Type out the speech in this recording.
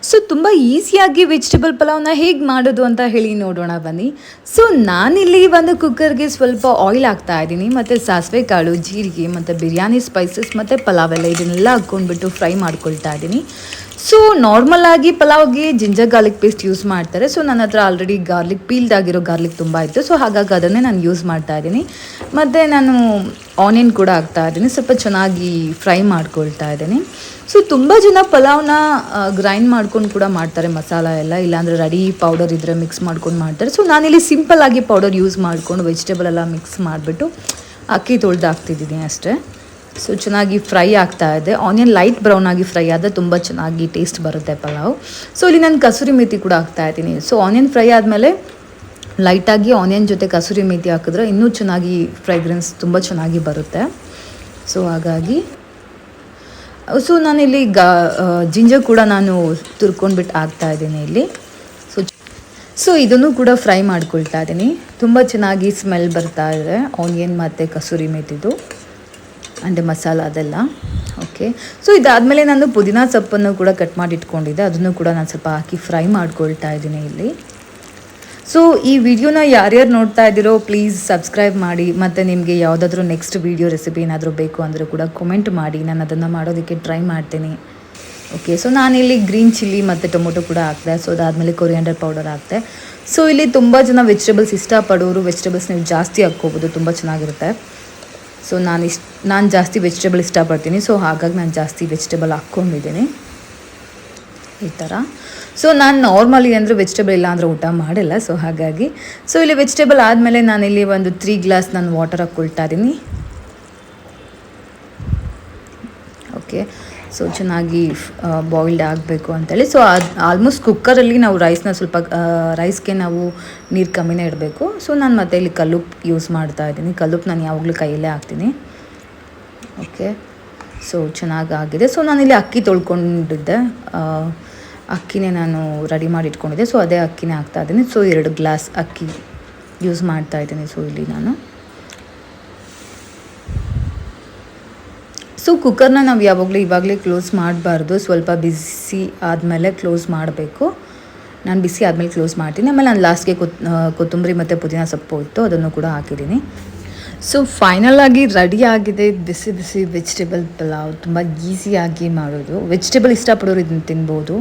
So ತುಂಬ ಈಸಿಯಾಗಿ vegetable ಪಲಾವ್ನ ಹೇಗೆ ಮಾಡೋದು ಅಂತ ಹೇಳಿ ನೋಡೋಣ ಬನ್ನಿ. ಸೊ ನಾನಿಲ್ಲಿ ಒಂದು ಕುಕ್ಕರ್ಗೆ ಸ್ವಲ್ಪ ಆಯಿಲ್ ಹಾಕ್ತಾ ಇದ್ದೀನಿ, ಮತ್ತು ಸಾಸಿವೆ ಕಾಳು, ಜೀರಿಗೆ ಮತ್ತು ಬಿರಿಯಾನಿ ಸ್ಪೈಸಸ್ ಮತ್ತು ಪಲಾವ್ ಎಲ್ಲ ಇದನ್ನೆಲ್ಲ ಹಾಕ್ಕೊಂಡ್ಬಿಟ್ಟು ಫ್ರೈ ಮಾಡ್ಕೊಳ್ತಾ ಇದ್ದೀನಿ. ಸೊ ನಾರ್ಮಲ್ ಆಗಿ ಪಲಾವ್ಗೆ ಜಿಂಜರ್ ಗಾರ್ಲಿಕ್ ಪೇಸ್ಟ್ ಯೂಸ್ ಮಾಡ್ತಾರೆ. ಸೊ ನನ್ನ ಹತ್ರ ಆಲ್ರೆಡಿ ಪೀಲ್ಡ್ ಆಗಿರೋ ಗಾರ್ಲಿಕ್ ತುಂಬ ಇತ್ತು, ಸೊ ಹಾಗಾಗಿ ಅದನ್ನೇ ನಾನು ಯೂಸ್ ಮಾಡ್ತಾ ಇದ್ದೀನಿ. ಮತ್ತು ನಾನು ಆನಿಯನ್ ಕೂಡ ಹಾಕ್ತಾ ಇದ್ದೀನಿ, ಸ್ವಲ್ಪ ಚೆನ್ನಾಗಿ ಫ್ರೈ ಮಾಡ್ಕೊಳ್ತಾ ಇದ್ದೀನಿ. ಸೊ ತುಂಬ ಜನ ಪಲಾವ್ನ ಗ್ರೈಂಡ್ ಮಾಡ್ಕೊಂಡು ಕೂಡ ಮಾಡ್ತಾರೆ, ಮಸಾಲ ಎಲ್ಲ, ಇಲ್ಲಾಂದರೆ ರೆಡಿ ಪೌಡರ್ ಇದ್ದರೆ ಮಿಕ್ಸ್ ಮಾಡ್ಕೊಂಡು ಮಾಡ್ತಾರೆ. ಸೊ ನಾನಿಲ್ಲಿ ಸಿಂಪಲ್ಲಾಗಿ ಪೌಡರ್ ಯೂಸ್ ಮಾಡಿಕೊಂಡು ವೆಜಿಟೇಬಲ್ ಎಲ್ಲ ಮಿಕ್ಸ್ ಮಾಡಿಬಿಟ್ಟು ಅಕ್ಕಿ ತೊಳೆದು ಹಾಕ್ತಿದ್ದೀನಿ ಅಷ್ಟೇ. ಸೊ ಚೆನ್ನಾಗಿ ಫ್ರೈ ಆಗ್ತಾ ಇದೆ. ಆನಿಯನ್ ಲೈಟ್ ಬ್ರೌನ್ ಆಗಿ ಫ್ರೈ ಆದರೆ ತುಂಬ ಚೆನ್ನಾಗಿ ಟೇಸ್ಟ್ ಬರುತ್ತೆ ಪಲಾವ್. ಸೊ ಇಲ್ಲಿ ನಾನು ಕಸೂರಿ ಮೇಥಿ ಕೂಡ ಹಾಕ್ತಾ ಇದ್ದೀನಿ. ಸೊ ಆನಿಯನ್ ಫ್ರೈ ಆದಮೇಲೆ ಲೈಟಾಗಿ ಆನಿಯನ್ ಜೊತೆ ಕಸೂರಿ ಮೇಥಿ ಹಾಕಿದ್ರೆ ಇನ್ನೂ ಚೆನ್ನಾಗಿ ಫ್ರೈಗ್ರೆನ್ಸ್ ತುಂಬ ಚೆನ್ನಾಗಿ ಬರುತ್ತೆ. ಸೊ ಹಾಗಾಗಿ ನಾನಿಲ್ಲಿ ಜಿಂಜರ್ ಕೂಡ ನಾನು ತುರ್ಕೊಂಡ್ಬಿಟ್ಟು ಹಾಕ್ತಾ ಇದ್ದೀನಿ ಇಲ್ಲಿ. ಸೊ ಇದನ್ನು ಕೂಡ ಫ್ರೈ ಮಾಡ್ಕೊಳ್ತಾ ಇದ್ದೀನಿ. ತುಂಬ ಚೆನ್ನಾಗಿ ಸ್ಮೆಲ್ ಬರ್ತಾ ಇದೆ ಆನಿಯನ್ ಮತ್ತು ಕಸೂರಿ ಮೇಥಿದು ಅಂದರೆ ಮಸಾಲ ಅದೆಲ್ಲ. ಓಕೆ, ಸೊ ಇದಾದಮೇಲೆ ನಾನು ಪುದೀನ ಸೊಪ್ಪನ್ನು ಕೂಡ ಕಟ್ ಮಾಡಿ ಇಟ್ಕೊಂಡಿದ್ದೆ, ಅದನ್ನು ಕೂಡ ನಾನು ಸ್ವಲ್ಪ ಹಾಕಿ ಫ್ರೈ ಮಾಡ್ಕೊಳ್ತಾ ಇದ್ದೀನಿ ಇಲ್ಲಿ. ಸೊ ಈ ವಿಡಿಯೋನ ಯಾರ್ಯಾರು ನೋಡ್ತಾ ಇದ್ದೀರೋ ಪ್ಲೀಸ್ ಸಬ್ಸ್ಕ್ರೈಬ್ ಮಾಡಿ, ಮತ್ತು ನಿಮಗೆ ಯಾವುದಾದ್ರೂ ನೆಕ್ಸ್ಟ್ ವೀಡಿಯೋ ರೆಸಿಪಿ ಏನಾದರೂ ಬೇಕು ಅಂದರೂ ಕೂಡ ಕಮೆಂಟ್ ಮಾಡಿ, ನಾನು ಅದನ್ನು ಮಾಡೋದಕ್ಕೆ ಟ್ರೈ ಮಾಡ್ತೀನಿ. ಓಕೆ, ಸೊ ನಾನಿಲ್ಲಿ ಗ್ರೀನ್ ಚಿಲ್ಲಿ ಮತ್ತು ಟೊಮೊಟೊ ಕೂಡ ಹಾಕಿದೆ. ಸೊ ಅದಾದಮೇಲೆ ಕೊರಿಯಾಂಡರ್ ಪೌಡರ್ ಹಾಕಿದೆ. ಸೊ ಇಲ್ಲಿ ತುಂಬ ಜನ ವೆಜಿಟೇಬಲ್ಸ್ ಇಷ್ಟಪಡೋರು ವೆಜಿಟೇಬಲ್ಸ್ ನೀವು ಜಾಸ್ತಿ ಹಾಕ್ಕೋಬೋದು, ತುಂಬ ಚೆನ್ನಾಗಿರುತ್ತೆ. ಸೊ ನಾನು ಜಾಸ್ತಿ ವೆಜಿಟೇಬಲ್ ಇಷ್ಟಪಡ್ತೀನಿ, ಸೊ ಹಾಗಾಗಿ ನಾನು ಜಾಸ್ತಿ ವೆಜಿಟೇಬಲ್ ಹಾಕ್ಕೊಂಡಿದ್ದೀನಿ ಈ ಥರ. ಸೊ ನಾನು ನಾರ್ಮಲಿ ಅಂದರೆ ವೆಜಿಟೇಬಲ್ ಇಲ್ಲ ಅಂದರೆ ಊಟ ಮಾಡಿಲ್ಲ, ಸೊ ಹಾಗಾಗಿ. ಸೊ ಇಲ್ಲಿ ವೆಜಿಟೇಬಲ್ ಆದಮೇಲೆ ನಾನಿಲ್ಲಿ ಒಂದು 3 ಗ್ಲಾಸ್ ನಾನು ವಾಟರ್ ಹಾಕ್ಕೊಳ್ತಾ ಇದ್ದೀನಿ. ಓಕೆ, ಸೊ ಚೆನ್ನಾಗಿ ಬಾಯ್ಲ್ಡ್ ಆಗಬೇಕು ಅಂತೇಳಿ. ಸೊ ಆಲ್ಮೋಸ್ಟ್ ಕುಕ್ಕರಲ್ಲಿ ನಾವು ರೈಸ್ಗೆ ನಾವು ನೀರು ಕಮ್ಮಿನೇ ಇಡಬೇಕು. ಸೊ ನಾನು ಮತ್ತೆ ಇಲ್ಲಿ ಕಲ್ಲುಪ್ಪು ಯೂಸ್ ಮಾಡ್ತಾ ಇದ್ದೀನಿ. ಕಲ್ಲುಪ್ಪು ನಾನು ಯಾವಾಗಲೂ ಕೈಯಲ್ಲೇ ಹಾಕ್ತೀನಿ. ಓಕೆ, ಸೊ ಚೆನ್ನಾಗಿ ಆಗಿದೆ. ಸೊ ನಾನಿಲ್ಲಿ ಅಕ್ಕಿ ತೊಳ್ಕೊಂಡಿದ್ದೆ, ಅಕ್ಕಿನೇ ನಾನು ರೆಡಿ ಮಾಡಿ ಇಟ್ಕೊಂಡಿದ್ದೆ. ಸೊ ಅದೇ ಅಕ್ಕಿನೇ ಹಾಕ್ತಾ ಇದ್ದೀನಿ. ಸೊ 2 ಗ್ಲಾಸ್ ಅಕ್ಕಿ ಯೂಸ್ ಮಾಡ್ತಾ ಇದ್ದೀನಿ. ಸೊ ಇಲ್ಲಿ ನಾನು ಸೊ ಕುಕ್ಕರ್ನ ನಾವು ಇವಾಗಲೇ ಕ್ಲೋಸ್ ಮಾಡಬಾರ್ದು, ಸ್ವಲ್ಪ ಬಿಸಿ ಆದಮೇಲೆ ಕ್ಲೋಸ್ ಮಾಡಬೇಕು. ನಾನು ಬಿಸಿ ಆದಮೇಲೆ ಕ್ಲೋಸ್ ಮಾಡ್ತೀನಿ. ಆಮೇಲೆ ನಾನು ಲಾಸ್ಟ್ಗೆ ಕೊತ್ತಂಬರಿ ಮತ್ತು ಪುದೀನ ಸೊಪ್ಪು ಇತ್ತು, ಅದನ್ನು ಕೂಡ ಹಾಕಿದ್ದೀನಿ. ಸೊ ಫೈನಲ್ ಆಗಿ ರೆಡಿ ಆಗಿದೆ ಬಿಸಿ ಬಿಸಿ ವೆಜಿಟೇಬಲ್ ಪಲಾವ್. ತುಂಬ ಈಸಿಯಾಗಿ ಮಾಡೋದು, ವೆಜಿಟೇಬಲ್ ಇಷ್ಟಪಡೋರು ಇದನ್ನು ತಿನ್ಬೋದು.